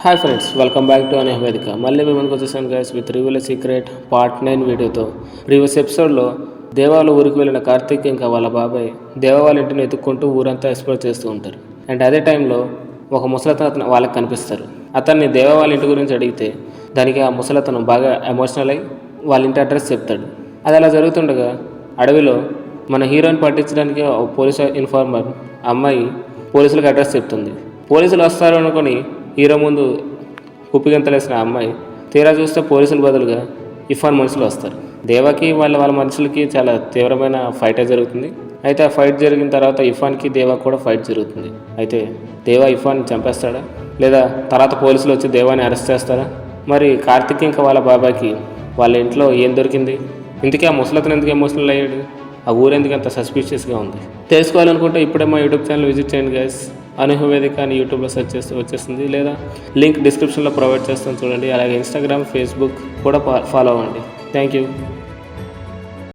Hi friends, welcome back to అనే వేదిక. మళ్ళీ మేము ముందుకు వచ్చేసాను గైస్ విత్ రివ్యూల సీక్రెట్ పార్ట్ 9 వీడియోతో. ప్రీవియస్ ఎపిసోడ్లో దేవాల ఊరికి వెళ్ళిన కార్తీక్ ఇంకా వాళ్ళ బాబాయ్ దేవా వాళ్ళ ఇంటిని ఎత్తుక్కుంటూ ఊరంతా ఎక్స్ప్లోర్ చేస్తూ ఉంటారు. అండ్ అదే టైంలో ఒక ముసలతను వాళ్ళకి కనిపిస్తారు. అతన్ని దేవా వాళ్ళ ఇంటి గురించి అడిగితే దానికి ఆ ముసలతను బాగా ఎమోషనల్ అయి వాళ్ళ ఇంటి అడ్రస్ చెప్తాడు. అది అలా జరుగుతుండగా అడవిలో మన హీరోయిన్ పట్టించడానికి పోలీస్ ఇన్ఫార్మర్ అమ్మాయి పోలీసులకు అడ్రస్ చెప్తుంది. పోలీసులు వస్తారు అనుకొని హీరో ముందు కుప్పిగంతలేసిన అమ్మాయి తీరా చూస్తే పోలీసుల బదులుగా ఇఫాన్ మనుషులు వస్తారు. దేవాకి వాళ్ళ మనుషులకి చాలా తీవ్రమైన ఫైటే జరుగుతుంది. అయితే ఆ ఫైట్ జరిగిన తర్వాత ఇఫాన్కి దేవా కూడా ఫైట్ జరుగుతుంది. అయితే దేవా ఇఫాన్ చంపేస్తాడా, లేదా తర్వాత పోలీసులు వచ్చి దేవాని అరెస్ట్ చేస్తారా? మరి కార్తిక్ ఇంకా వాళ్ళ బాబాకి వాళ్ళ ఇంట్లో ఏం దొరికింది? ఇందుకే ఆ ముసలతను ఎందుకు ఎమోషనల్ అయ్యాడు? ఆ ఊరెందుకు అంత సస్పిషియస్గా ఉంది? తెలుసుకోవాలనుకుంటే ఇప్పుడే మా యూట్యూబ్ ఛానల్ విజిట్ చేయండి గైస్. అనుహవేదిక అని యూట్యూబ్లో సెర్చ్ చేస్తే వచ్చేస్తుంది, లేదా లింక్ డిస్క్రిప్షన్లో ప్రొవైడ్ చేస్తాను చూడండి. అలాగే ఇన్స్టాగ్రామ్, ఫేస్బుక్ కూడా ఫాలో అవ్వండి. Thank you.